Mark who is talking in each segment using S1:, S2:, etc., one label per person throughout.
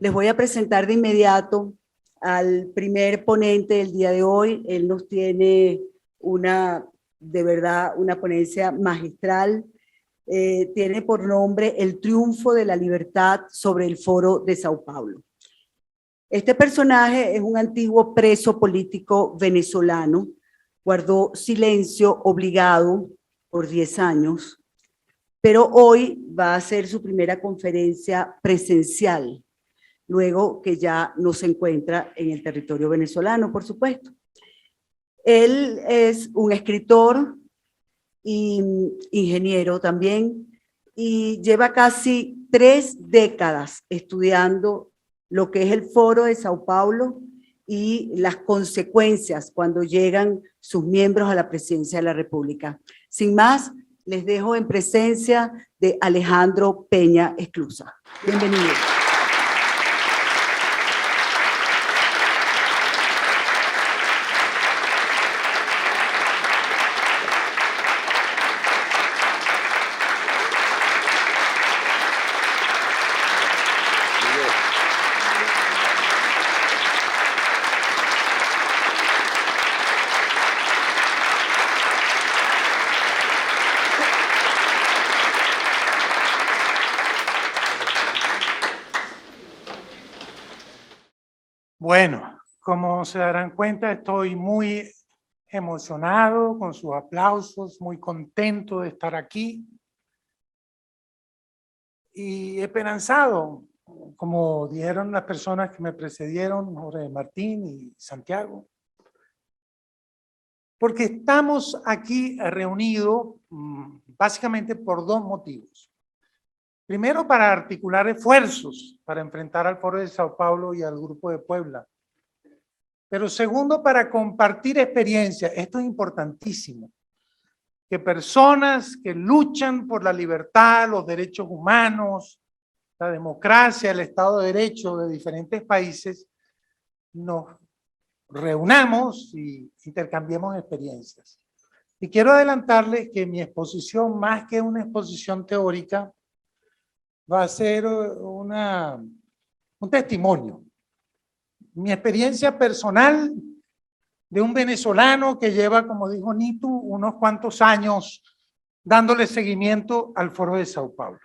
S1: Les voy a presentar de inmediato al primer ponente del día de hoy. Él nos tiene de verdad, una ponencia magistral. Tiene por nombre El triunfo de la libertad sobre el Foro de Sao Paulo. Este personaje es un antiguo preso político venezolano, guardó silencio obligado por 10 años, pero hoy va a hacer su primera conferencia presencial, luego que ya no se encuentra en el territorio venezolano, por supuesto. Él es un escritor y ingeniero también, y lleva casi 3 décadas estudiando lo que es el Foro de Sao Paulo y las consecuencias cuando llegan sus miembros a la presidencia de la República. Sin más, les dejo en presencia de Alejandro Peña Esclusa. Bienvenido.
S2: Bueno, como se darán cuenta, estoy muy emocionado con sus aplausos, muy contento de estar aquí y esperanzado, como dijeron las personas que me precedieron, Jorge Martín y Santiago, porque estamos aquí reunidos básicamente por 2 motivos. Primero, para articular esfuerzos para enfrentar al Foro de Sao Paulo y al Grupo de Puebla. Pero segundo, para compartir experiencias. Esto es importantísimo. Que personas que luchan por la libertad, los derechos humanos, la democracia, el Estado de Derecho de diferentes países, nos reunamos y intercambiemos experiencias. Y quiero adelantarles que mi exposición, más que una exposición teórica, va a ser un testimonio. Mi experiencia personal de un venezolano que lleva, como dijo Nitu, unos cuantos años dándole seguimiento al Foro de Sao Paulo.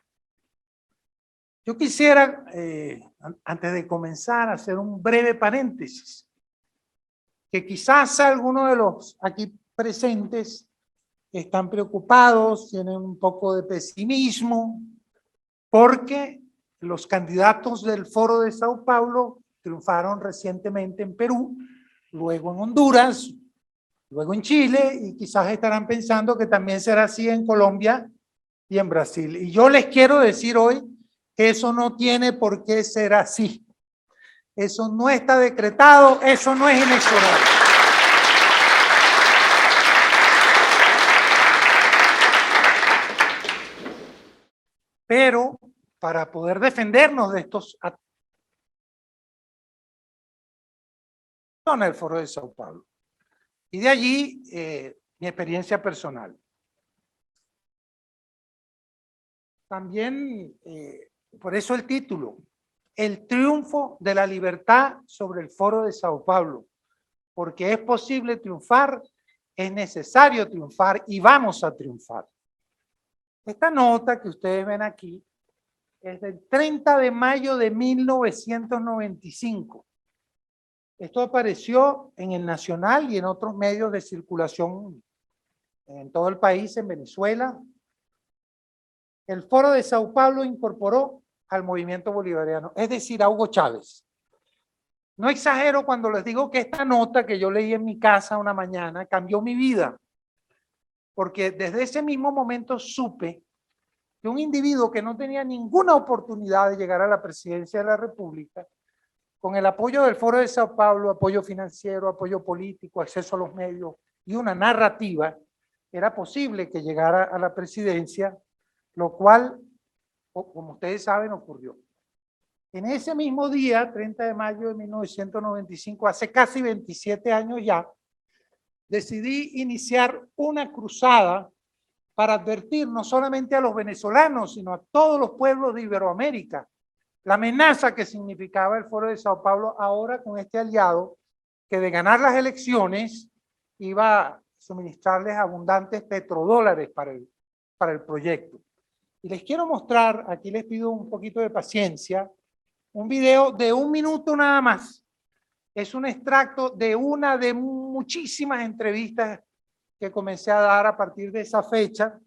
S2: Yo quisiera, antes de comenzar, hacer un breve paréntesis, que quizás algunos de los aquí presentes están preocupados, tienen un poco de pesimismo, porque los candidatos del Foro de Sao Paulo triunfaron recientemente en Perú, luego en Honduras, luego en Chile, y quizás estarán pensando que también será así en Colombia y en Brasil. Y yo les quiero decir hoy que eso no tiene por qué ser así. Eso no está decretado, eso no es inexorable. Pero para poder defendernos de estos ataques en el Foro de Sao Paulo. Y de allí mi experiencia personal. También, por eso el título, El triunfo de la libertad sobre el Foro de Sao Paulo. Porque es posible triunfar, es necesario triunfar y vamos a triunfar. Esta nota que ustedes ven aquí es del 30 de mayo de 1995. Esto apareció en el Nacional y en otros medios de circulación en todo el país, en Venezuela. El Foro de Sao Paulo incorporó al movimiento bolivariano, es decir, a Hugo Chávez. No exagero cuando les digo que esta nota que yo leí en mi casa una mañana cambió mi vida, porque desde ese mismo momento supe que un individuo que no tenía ninguna oportunidad de llegar a la presidencia de la República, con el apoyo del Foro de Sao Paulo, apoyo financiero, apoyo político, acceso a los medios y una narrativa, era posible que llegara a la presidencia, lo cual, como ustedes saben, ocurrió. En ese mismo día, 30 de mayo de 1995, hace casi 27 años ya, decidí iniciar una cruzada para advertir no solamente a los venezolanos, sino a todos los pueblos de Iberoamérica, la amenaza que significaba el Foro de Sao Paulo ahora con este aliado que de ganar las elecciones iba a suministrarles abundantes petrodólares para el proyecto. Y les quiero mostrar, aquí les pido un poquito de paciencia, un video de 1 minuto nada más. Es un extracto de una de muchísimas entrevistas que comencé a dar a partir de esa fecha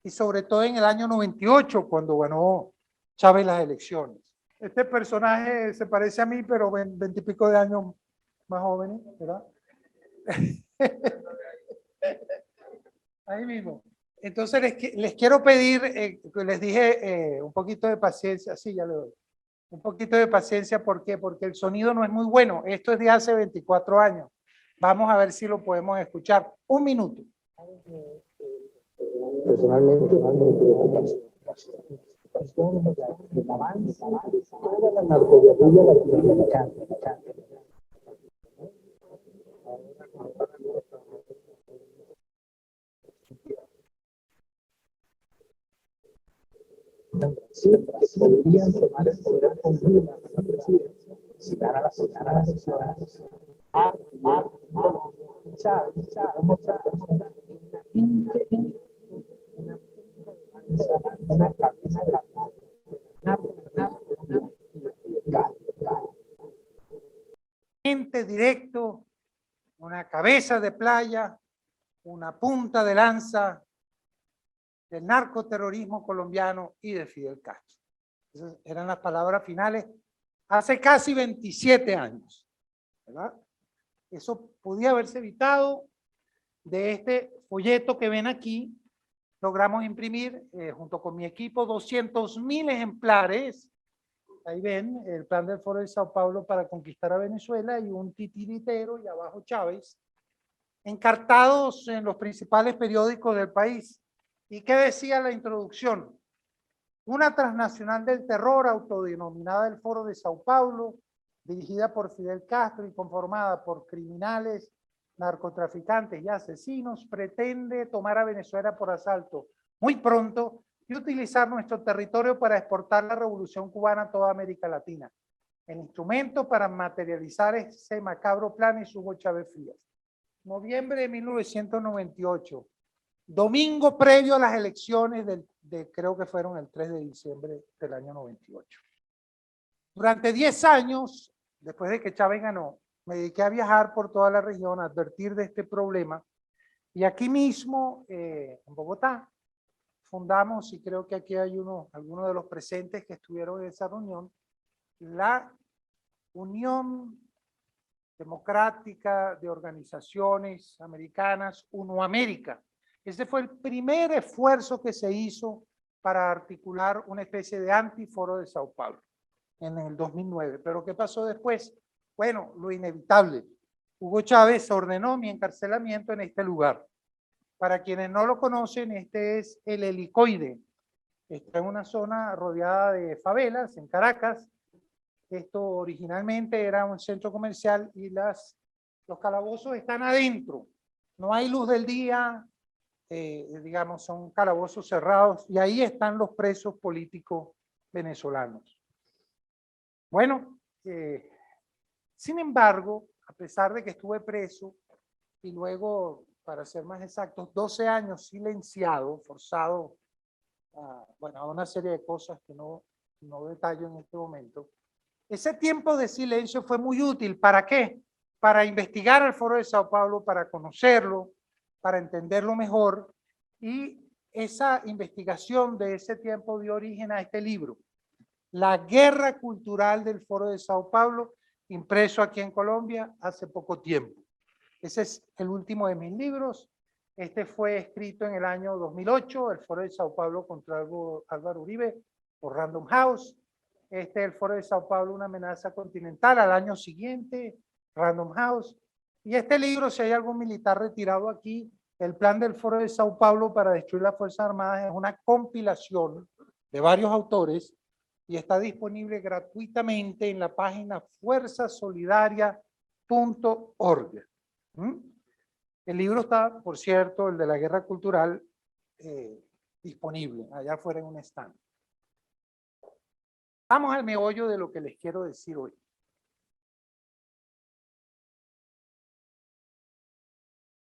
S2: y sobre todo en el año 98 cuando ganó Chávez las elecciones. Este personaje se parece a mí, pero 20 y pico de años más joven, ¿verdad? Ahí mismo. Entonces les quiero pedir, les dije un poquito de paciencia, sí, ya le doy. Un poquito de paciencia, ¿por qué? Porque el sonido no es muy bueno. Esto es de hace 24 años. Vamos a ver si lo podemos escuchar. 1 minuto.
S3: Personalmente, el avance, toda la narcoguerrilla latinoamericana. Sí, podrían tomar el poder con una presidencia, citar a las elecciones.
S2: Directo, una cabeza de playa, una punta de lanza del narcoterrorismo colombiano y de Fidel Castro. Esas eran las palabras finales hace casi 27 años, ¿verdad? Eso podía haberse evitado. De este folleto que ven aquí, logramos imprimir junto con mi equipo 200.000 ejemplares. Ahí ven el plan del Foro de Sao Paulo para conquistar a Venezuela y un titiritero y abajo Chávez, encartados en los principales periódicos del país. ¿Y qué decía la introducción? Una transnacional del terror autodenominada el Foro de Sao Paulo, dirigida por Fidel Castro y conformada por criminales, narcotraficantes y asesinos, pretende tomar a Venezuela por asalto muy pronto y utilizar nuestro territorio para exportar la revolución cubana a toda América Latina. El instrumento para materializar ese macabro plan es Hugo Chávez Frías. Noviembre de 1998, domingo previo a las elecciones creo que fueron el 3 de diciembre del año 98. Durante 10 años, después de que Chávez ganó, me dediqué a viajar por toda la región, a advertir de este problema. Y aquí mismo, en Bogotá, fundamos, y creo que aquí hay algunos de los presentes que estuvieron en esa reunión, la Unión Democrática de Organizaciones Americanas, UNOAmérica. Ese fue el primer esfuerzo que se hizo para articular una especie de antiforo de Sao Paulo en el 2009. Pero ¿qué pasó después? Bueno, lo inevitable. Hugo Chávez ordenó mi encarcelamiento en este lugar. Para quienes no lo conocen, este es el Helicoide. Está en una zona rodeada de favelas, en Caracas. Esto originalmente era un centro comercial y los calabozos están adentro. No hay luz del día, digamos, son calabozos cerrados y ahí están los presos políticos venezolanos. Bueno, sin embargo, a pesar de que estuve preso y luego, para ser más exactos, 12 años silenciado, forzado a una serie de cosas que no detallo en este momento, ese tiempo de silencio fue muy útil. ¿Para qué? Para investigar el Foro de Sao Paulo, para conocerlo, para entenderlo mejor, y esa investigación de ese tiempo dio origen a este libro, La Guerra Cultural del Foro de Sao Paulo, impreso aquí en Colombia hace poco tiempo. Ese es el último de mis libros. Este fue escrito en el año 2008, el Foro de Sao Paulo contra Álvaro Uribe, por Random House. Este es el Foro de Sao Paulo, una amenaza continental. Al año siguiente, Random House. Y este libro, si hay algún militar retirado aquí, el plan del Foro de Sao Paulo para destruir las Fuerzas Armadas, es una compilación de varios autores y está disponible gratuitamente en la página fuerzasolidaria.org. El libro está, por cierto, el de la Guerra Cultural, disponible allá afuera en un stand. Vamos al meollo de lo que les quiero decir hoy.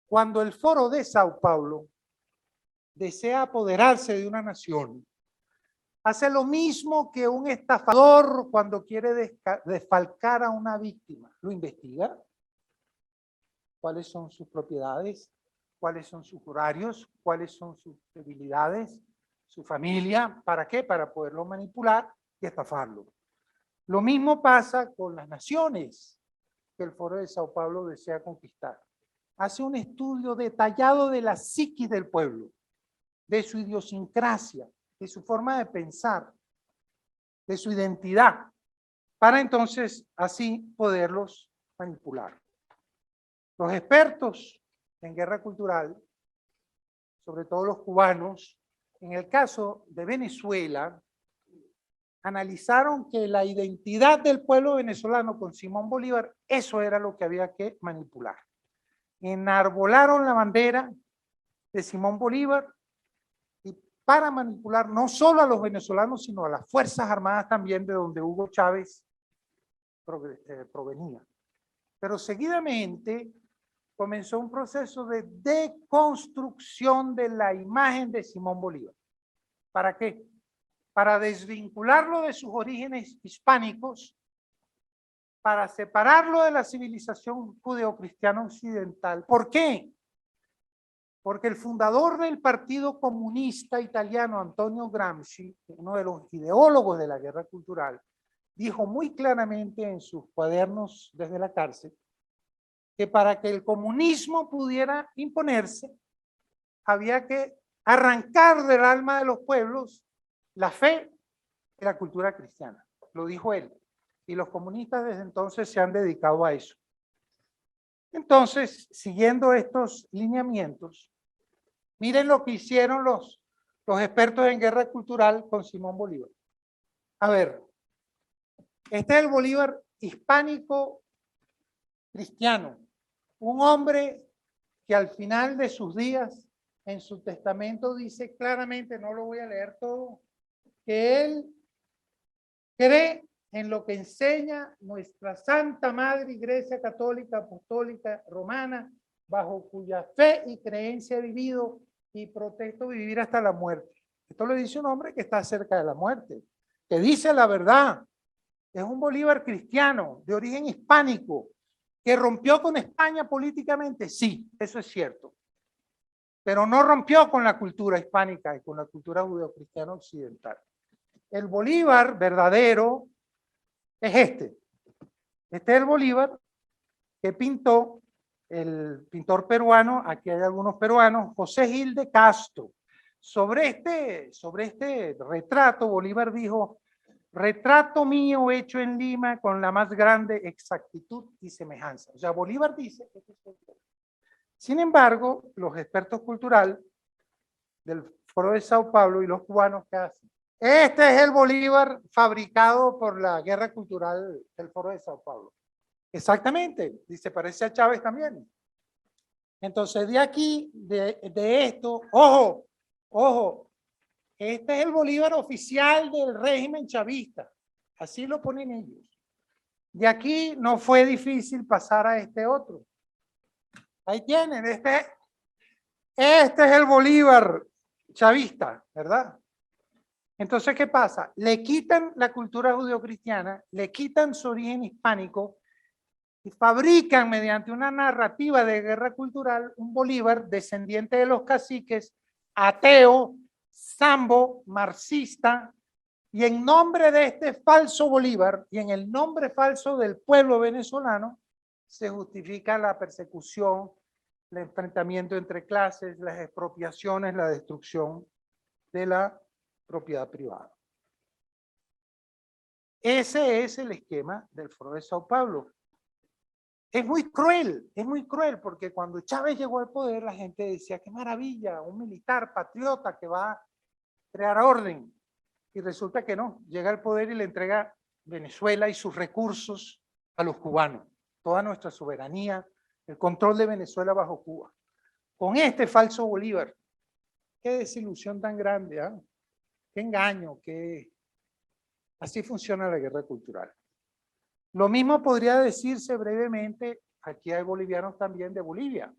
S2: Cuando el Foro de Sao Paulo desea apoderarse de una nación, hace lo mismo que un estafador cuando quiere desfalcar a una víctima. Lo investiga. ¿Cuáles son sus propiedades? ¿Cuáles son sus horarios? ¿Cuáles son sus debilidades? ¿Su familia? ¿Para qué? Para poderlo manipular y estafarlo. Lo mismo pasa con las naciones que el Foro de Sao Paulo desea conquistar. Hace un estudio detallado de la psiquis del pueblo, de su idiosincrasia, de su forma de pensar, de su identidad, para entonces así poderlos manipular. Los expertos en guerra cultural, sobre todo los cubanos, en el caso de Venezuela, analizaron que la identidad del pueblo venezolano con Simón Bolívar, eso era lo que había que manipular. Enarbolaron la bandera de Simón Bolívar y para manipular no solo a los venezolanos, sino a las Fuerzas Armadas también, de donde Hugo Chávez provenía. Pero seguidamente comenzó un proceso de deconstrucción de la imagen de Simón Bolívar. ¿Para qué? Para desvincularlo de sus orígenes hispánicos, para separarlo de la civilización judeocristiana occidental. ¿Por qué? Porque el fundador del Partido Comunista Italiano, Antonio Gramsci, uno de los ideólogos de la guerra cultural, dijo muy claramente en sus cuadernos desde la cárcel que para que el comunismo pudiera imponerse, había que arrancar del alma de los pueblos la fe y la cultura cristiana. Lo dijo él. Y los comunistas desde entonces se han dedicado a eso. Entonces, siguiendo estos lineamientos, miren lo que hicieron los expertos en guerra cultural con Simón Bolívar. A ver, este es el Bolívar hispánico cristiano, un hombre que al final de sus días, en su testamento dice claramente, no lo voy a leer todo, que él cree en lo que enseña nuestra Santa Madre Iglesia Católica Apostólica Romana, bajo cuya fe y creencia he vivido y protesto vivir hasta la muerte. Esto lo dice un hombre que está cerca de la muerte, que dice la verdad. Es un Bolívar cristiano, de origen hispánico, que rompió con España políticamente. Sí, eso es cierto. Pero no rompió con la cultura hispánica y con la cultura judeocristiana occidental. El Bolívar verdadero es este. Este es el Bolívar que pintó el pintor peruano, aquí hay algunos peruanos, José Gil de Castro. Sobre este retrato, Bolívar dijo: retrato mío hecho en Lima con la más grande exactitud y semejanza. O sea, Bolívar dice que esto es Bolívar. Sin embargo, los expertos culturales del Foro de Sao Paulo y los cubanos, ¿qué hacen? Este es el Bolívar fabricado por la guerra cultural del Foro de Sao Paulo. Exactamente, dice, parece a Chávez también. Entonces, de aquí, de esto, ojo, este es el Bolívar oficial del régimen chavista. Así lo ponen ellos. De aquí no fue difícil pasar a este otro. Ahí tienen, este es el Bolívar chavista, ¿verdad? Entonces, ¿qué pasa? Le quitan la cultura judeocristiana, le quitan su origen hispánico y fabrican mediante una narrativa de guerra cultural un Bolívar descendiente de los caciques, ateo, sambo, marxista, y en nombre de este falso Bolívar y en el nombre falso del pueblo venezolano se justifica la persecución, el enfrentamiento entre clases, las expropiaciones, la destrucción de la propiedad privada. Ese es el esquema del Foro de Sao Paulo. Es muy cruel porque cuando Chávez llegó al poder la gente decía, qué maravilla, un militar patriota que va a crear orden. Y resulta que no, llega al poder y le entrega Venezuela y sus recursos a los cubanos, toda nuestra soberanía, el control de Venezuela bajo Cuba. Con este falso Bolívar, qué desilusión tan grande, ¿eh? Qué engaño, qué Así funciona la guerra cultural. Lo mismo podría decirse brevemente, aquí hay bolivianos también de Bolivia.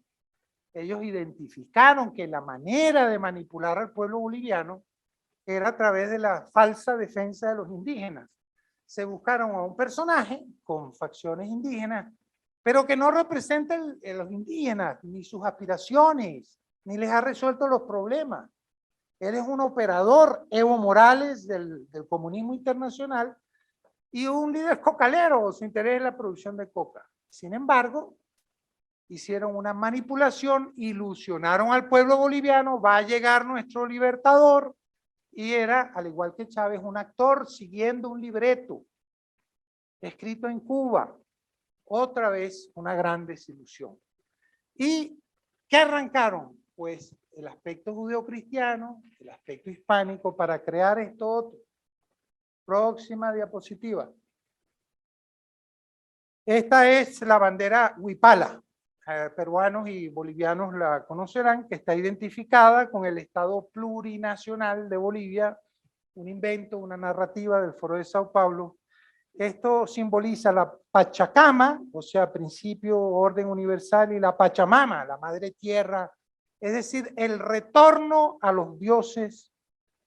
S2: Ellos identificaron que la manera de manipular al pueblo boliviano era a través de la falsa defensa de los indígenas. Se buscaron a un personaje con facciones indígenas, pero que no representa a los indígenas, ni sus aspiraciones, ni les ha resuelto los problemas. Él es un operador, Evo Morales, del comunismo internacional, y un líder cocalero, su interés es la producción de coca. Sin embargo, hicieron una manipulación, ilusionaron al pueblo boliviano, va a llegar nuestro libertador, y era, al igual que Chávez, un actor siguiendo un libreto escrito en Cuba. Otra vez una gran desilusión. ¿Y qué arrancaron? Pues el aspecto judeocristiano, el aspecto hispánico, para crear esto otro. Próxima diapositiva. Esta es la bandera huipala. Peruanos y bolivianos la conocerán, que está identificada con el Estado plurinacional de Bolivia, un invento, una narrativa del Foro de Sao Paulo. Esto simboliza la Pachacama, o sea, principio, orden universal, y la Pachamama, la madre tierra, es decir, el retorno a los dioses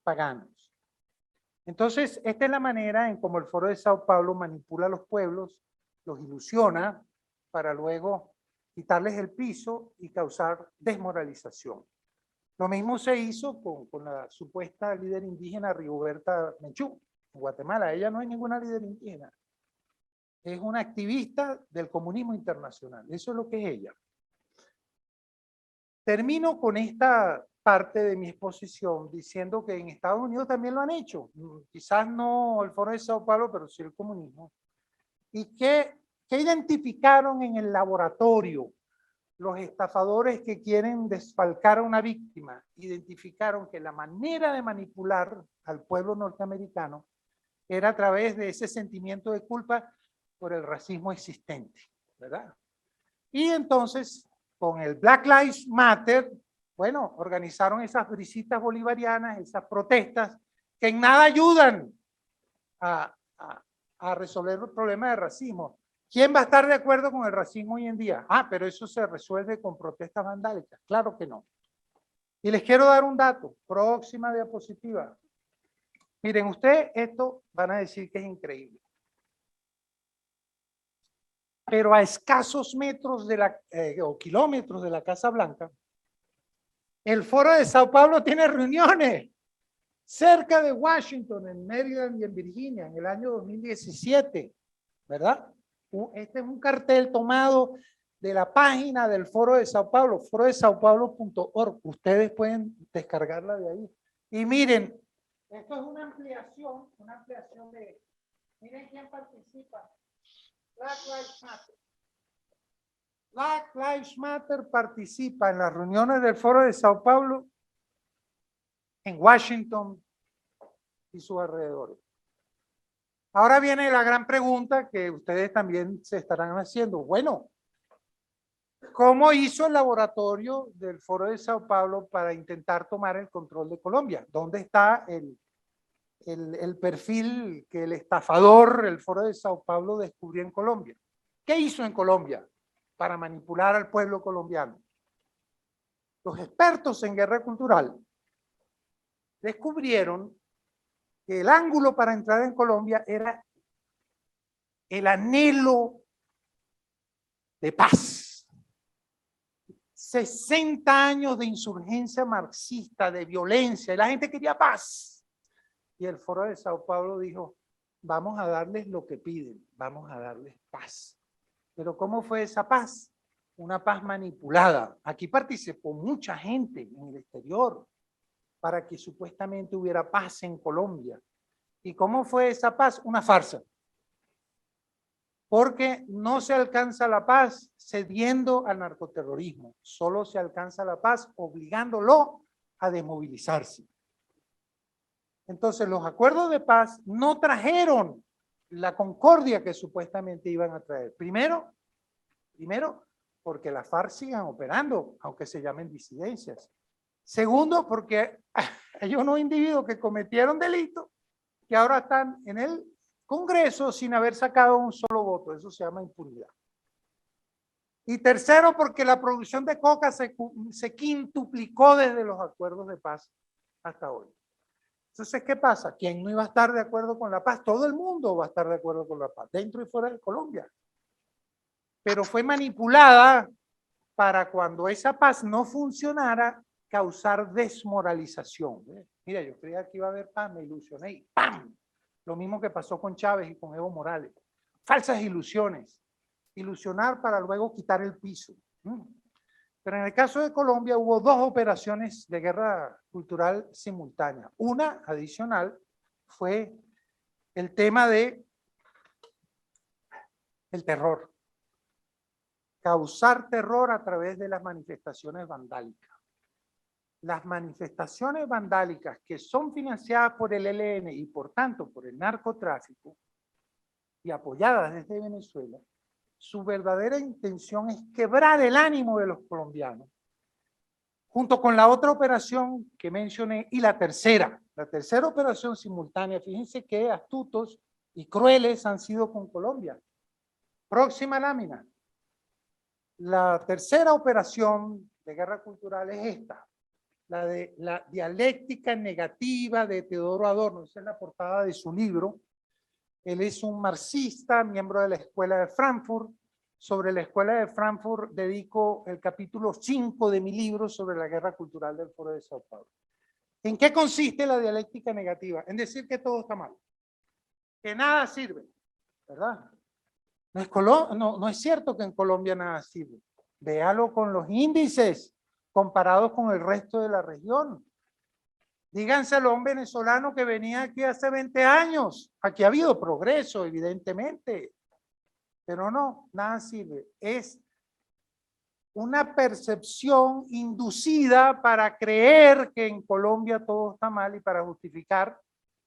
S2: paganos. Entonces, esta es la manera en cómo el Foro de Sao Paulo manipula a los pueblos, los ilusiona para luego quitarles el piso y causar desmoralización. Lo mismo se hizo con la supuesta líder indígena Rigoberta Menchú, en Guatemala. Ella no es ninguna líder indígena. Es una activista del comunismo internacional. Eso es lo que es ella. Termino con esta parte de mi exposición diciendo que en Estados Unidos también lo han hecho. Quizás no el Foro de Sao Paulo, pero sí el comunismo. Y que identificaron en el laboratorio los estafadores que quieren desfalcar a una víctima. Identificaron que la manera de manipular al pueblo norteamericano era a través de ese sentimiento de culpa por el racismo existente, ¿verdad? Y entonces, con el Black Lives Matter, bueno, organizaron esas visitas bolivarianas, esas protestas, que en nada ayudan a resolver el problema de racismo. ¿Quién va a estar de acuerdo con el racismo hoy en día? Ah, pero eso se resuelve con protestas vandálicas. Claro que no. Y les quiero dar un dato. Próxima diapositiva. Miren, ustedes esto van a decir que es increíble. Pero a escasos metros de o kilómetros de la Casa Blanca, el Foro de Sao Paulo tiene reuniones cerca de Washington, en Maryland y en Virginia, en el año 2017, ¿verdad? Este es un cartel tomado de la página del Foro de Sao Paulo, forodesaopaulo.org. Ustedes pueden descargarla de ahí. Y miren, esto es una ampliación de, miren quién participa. Black Lives Matter. Black Lives Matter participa en las reuniones del Foro de Sao Paulo, en Washington y sus alrededores. Ahora viene la gran pregunta que ustedes también se estarán haciendo. Bueno, ¿cómo hizo el laboratorio del Foro de Sao Paulo para intentar tomar el control de Colombia? ¿Dónde está el perfil que el estafador, el Foro de Sao Paulo, descubrió en Colombia? ¿Qué hizo en Colombia para manipular al pueblo colombiano? Los expertos en guerra cultural descubrieron que el ángulo para entrar en Colombia era el anhelo de paz. 60 años de insurgencia marxista, de violencia, y la gente quería paz. Y el Foro de Sao Paulo dijo, vamos a darles lo que piden, vamos a darles paz. Pero ¿cómo fue esa paz? Una paz manipulada. Aquí participó mucha gente en el exterior para que supuestamente hubiera paz en Colombia. ¿Y cómo fue esa paz? Una farsa. Porque no se alcanza la paz cediendo al narcoterrorismo, solo se alcanza la paz obligándolo a desmovilizarse. Entonces los acuerdos de paz no trajeron la concordia que supuestamente iban a traer. Primero, porque las FARC sigan operando, aunque se llamen disidencias. Segundo, porque hay unos individuos que cometieron delitos que ahora están en el Congreso sin haber sacado un solo voto. Eso se llama impunidad. Y tercero, porque la producción de coca se quintuplicó desde los acuerdos de paz hasta hoy. Entonces, ¿qué pasa? ¿Quién no iba a estar de acuerdo con la paz? Todo el mundo va a estar de acuerdo con la paz, dentro y fuera de Colombia. Pero fue manipulada para cuando esa paz no funcionara, causar desmoralización. Mira, yo creía que iba a haber paz, me ilusioné y ¡pam! Lo mismo que pasó con Chávez y con Evo Morales. Falsas ilusiones. Ilusionar para luego quitar el piso. Pero en el caso de Colombia hubo dos operaciones de guerra cultural simultánea. Una adicional fue el tema de el terror. Causar terror a través de las manifestaciones vandálicas. Las manifestaciones vandálicas que son financiadas por el ELN y por tanto por el narcotráfico y apoyadas desde Venezuela, su verdadera intención es quebrar el ánimo de los colombianos. Junto con la otra operación que mencioné y la tercera operación simultánea, fíjense qué astutos y crueles han sido con Colombia. Próxima lámina. La tercera operación de guerra cultural es esta, la de la dialéctica negativa de Teodoro Adorno. Esa es la portada de su libro. Él es un marxista, miembro de la Escuela de Frankfurt. Sobre la Escuela de Frankfurt dedico el capítulo 5 de mi libro sobre la guerra cultural del Foro de Sao Paulo. ¿En qué consiste la dialéctica negativa? En decir que todo está mal, que nada sirve, ¿verdad? No es cierto que en Colombia nada sirve. Véalo con los índices comparados con el resto de la región. Díganselo a un venezolano que venía aquí hace 20 años. Aquí ha habido progreso, evidentemente. Pero no, nada sirve. Es una percepción inducida para creer que en Colombia todo está mal y para justificar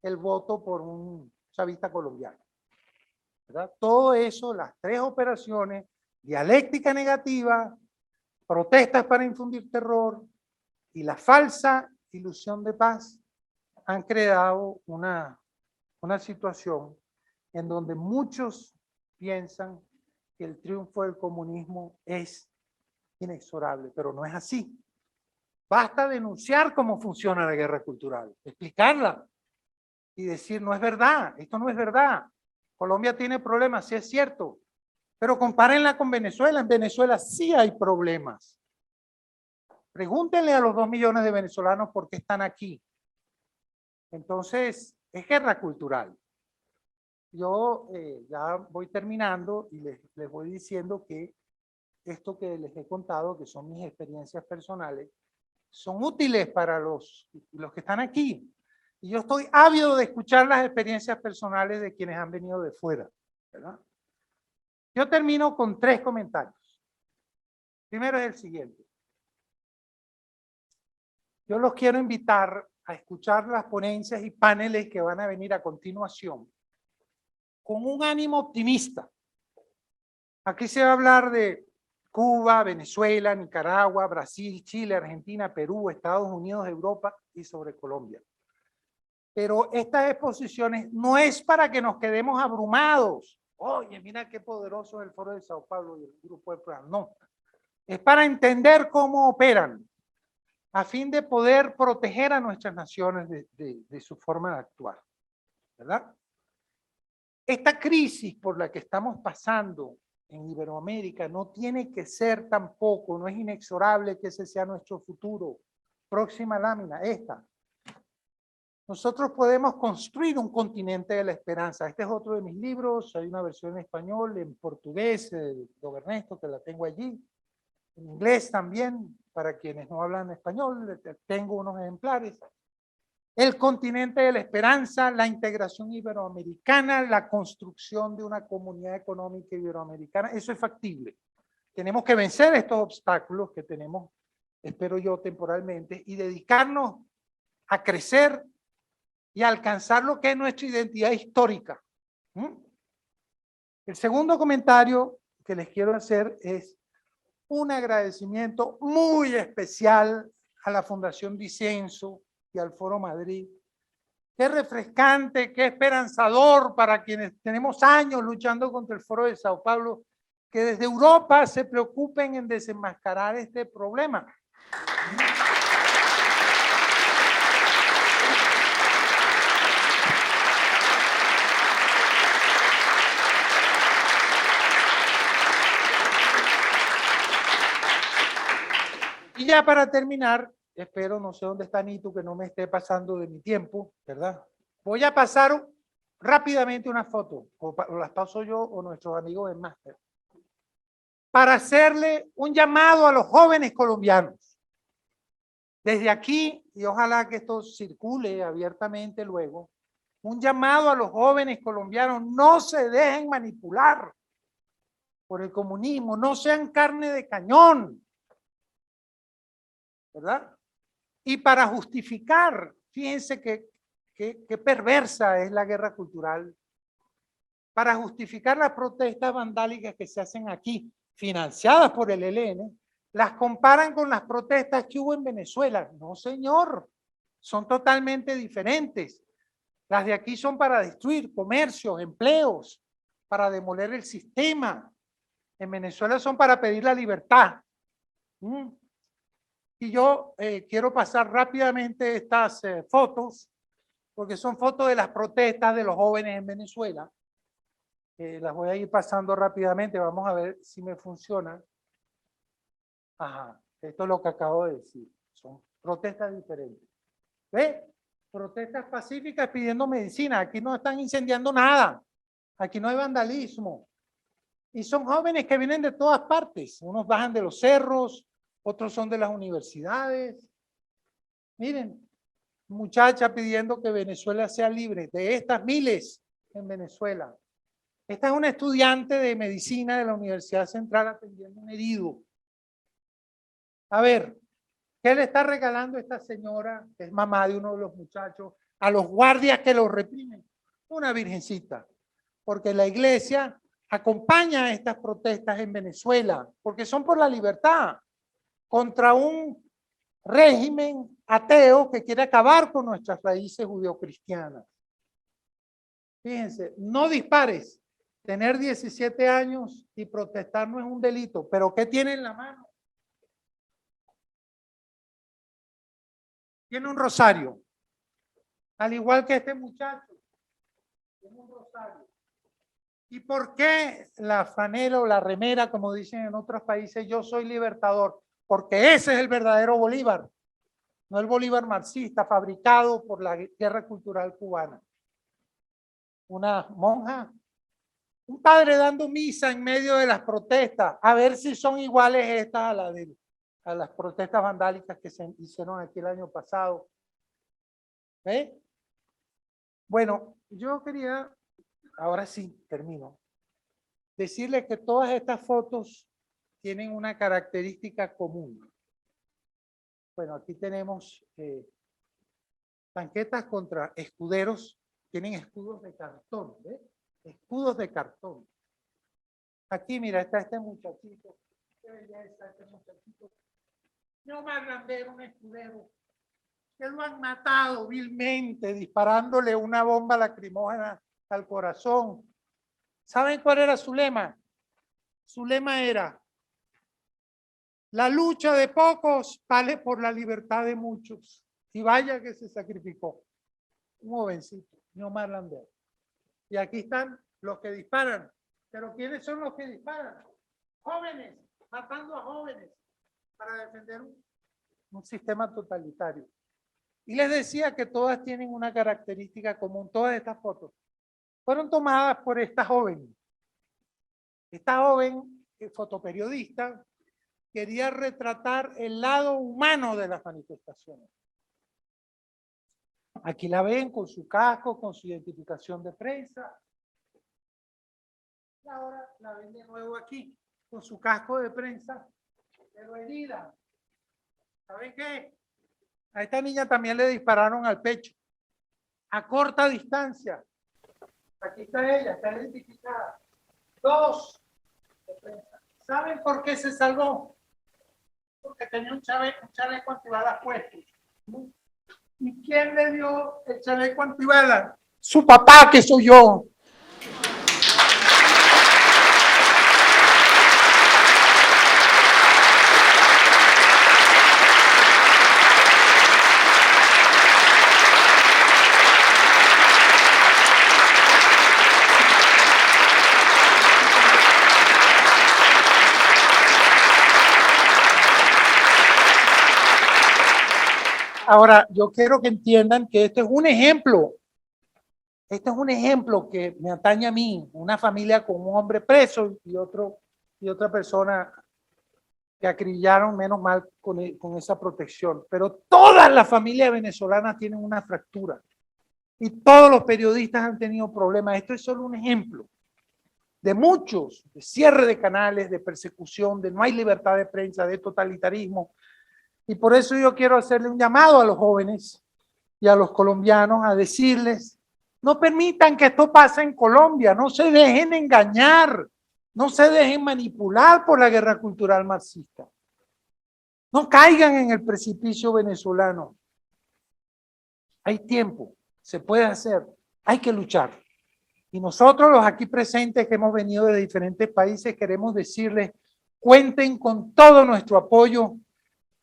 S2: el voto por un chavista colombiano. ¿Verdad? Todo eso, las tres operaciones, dialéctica negativa, protestas para infundir terror y la falsa ilusión de paz, han creado una situación en donde muchos piensan que el triunfo del comunismo es inexorable, pero no es así. Basta denunciar cómo funciona la guerra cultural, explicarla y decir, no es verdad, esto no es verdad. Colombia tiene problemas, sí es cierto, pero compárenla con Venezuela. En Venezuela sí hay problemas. Pregúntenle a los 2 millones de venezolanos por qué están aquí. Entonces, es guerra cultural. Yo ya voy terminando y les voy diciendo que esto que les he contado, que son mis experiencias personales, son útiles para los que están aquí. Y yo estoy ávido de escuchar las experiencias personales de quienes han venido de fuera, ¿verdad? Yo termino con 3 comentarios. Primero es el siguiente. Yo los quiero invitar a escuchar las ponencias y paneles que van a venir a continuación con un ánimo optimista. Aquí se va a hablar de Cuba, Venezuela, Nicaragua, Brasil, Chile, Argentina, Perú, Estados Unidos, Europa y sobre Colombia. Pero estas exposiciones no es para que nos quedemos abrumados. Oye, mira qué poderoso es el Foro de Sao Paulo y el Grupo de Plan. No, es para entender cómo operan, a fin de poder proteger a nuestras naciones de su forma de actuar, ¿verdad? Esta crisis por la que estamos pasando en Iberoamérica no tiene que ser tampoco, no es inexorable que ese sea nuestro futuro. Próxima lámina, esta. Nosotros podemos construir un continente de la esperanza. Este es otro de mis libros, hay una versión en español, en portugués, don Ernesto, que la tengo allí. En inglés también, para quienes no hablan español, tengo unos ejemplares. El continente de la esperanza, la integración iberoamericana, la construcción de una comunidad económica iberoamericana, eso es factible. Tenemos que vencer estos obstáculos que tenemos, espero yo, temporalmente, y dedicarnos a crecer y a alcanzar lo que es nuestra identidad histórica. El segundo comentario que les quiero hacer es un agradecimiento muy especial a la Fundación Dicenso y al Foro Madrid, qué refrescante, qué esperanzador para quienes tenemos años luchando contra el Foro de Sao Paulo, que desde Europa se preocupen en desenmascarar este problema. Y ya para terminar, espero, no sé dónde está Nito, que no me esté pasando de mi tiempo, ¿verdad? Voy a pasar rápidamente una foto, o las paso yo o nuestros amigos del máster, para hacerle un llamado a los jóvenes colombianos. Desde aquí, y ojalá que esto circule abiertamente luego, un llamado a los jóvenes colombianos: no se dejen manipular por el comunismo, no sean carne de cañón, ¿verdad? Y para justificar, fíjense qué perversa es la guerra cultural, para justificar las protestas vandálicas que se hacen aquí, financiadas por el ELN, las comparan con las protestas que hubo en Venezuela. No, señor, son totalmente diferentes. Las de aquí son para destruir comercios, empleos, para demoler el sistema. En Venezuela son para pedir la libertad. Y yo quiero pasar rápidamente estas fotos, porque son fotos de las protestas de los jóvenes en Venezuela. Las voy a ir pasando rápidamente, vamos a ver si me funciona. Ajá, esto es lo que acabo de decir, son protestas diferentes. ¿Ve? Protestas pacíficas pidiendo medicina, aquí no están incendiando nada, aquí no hay vandalismo. Y son jóvenes que vienen de todas partes, unos bajan de los cerros, otros son de las universidades. Miren, muchacha pidiendo que Venezuela sea libre, de estas miles en Venezuela. Esta es una estudiante de medicina de la Universidad Central atendiendo a un herido. A ver, ¿qué le está regalando esta señora, que es mamá de uno de los muchachos, a los guardias que los reprimen? Una virgencita, porque la iglesia acompaña a estas protestas en Venezuela, porque son por la libertad, contra un régimen ateo que quiere acabar con nuestras raíces judeocristianas. Fíjense, no dispares. Tener 17 años y protestar no es un delito, pero ¿qué tiene en la mano? Tiene un rosario, al igual que este muchacho, tiene un rosario. ¿Y por qué la franela o la remera, como dicen en otros países, yo soy libertador? Porque ese es el verdadero Bolívar, no el Bolívar marxista fabricado por la guerra cultural cubana. Una monja, un padre dando misa en medio de las protestas, a ver si son iguales estas a las protestas vandálicas que se hicieron aquí el año pasado. ¿Ve? Bueno, yo quería, ahora sí, termino, decirles que todas estas fotos tienen una característica común. Bueno, aquí tenemos tanquetas contra escuderos, tienen escudos de cartón, ¿ve? Escudos de cartón. Aquí, mira, está este muchachito. Qué belleza este muchachito. No me hagan ver un escudero que lo han matado vilmente disparándole una bomba lacrimógena al corazón. ¿Saben cuál era su lema? Su lema era: la lucha de pocos vale por la libertad de muchos. Y vaya que se sacrificó. Un jovencito, Neomar Lambert. Y aquí están los que disparan. Pero ¿quiénes son los que disparan? Jóvenes, matando a jóvenes para defender un sistema totalitario. Y les decía que todas tienen una característica común. Todas estas fotos fueron tomadas por esta joven. Esta joven, fotoperiodista, quería retratar el lado humano de las manifestaciones. Aquí la ven con su casco, con su identificación de prensa. Y ahora la ven de nuevo aquí, con su casco de prensa, pero herida. ¿Saben qué? A esta niña también le dispararon al pecho, a corta distancia. Aquí está ella, está identificada. 2 de prensa. ¿Saben por qué se salvó? Porque tenía un chaleco antibalas puesto. ¿Y quién le dio el chaleco antibalas? Su papá, que soy yo. Ahora, yo quiero que entiendan que esto es un ejemplo. Este es un ejemplo que me atañe a mí, una familia con un hombre preso y otra persona que acribillaron, menos mal con esa protección. Pero todas las familias venezolanas tienen una fractura y todos los periodistas han tenido problemas. Esto es solo un ejemplo de muchos, de cierre de canales, de persecución, de no hay libertad de prensa, de totalitarismo. Y por eso yo quiero hacerle un llamado a los jóvenes y a los colombianos a decirles, no permitan que esto pase en Colombia, no se dejen engañar, no se dejen manipular por la guerra cultural marxista. No caigan en el precipicio venezolano. Hay tiempo, se puede hacer, hay que luchar. Y nosotros los aquí presentes que hemos venido de diferentes países queremos decirles, cuenten con todo nuestro apoyo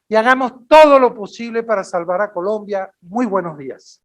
S2: y hagamos todo lo posible para salvar a Colombia. Muy buenos días.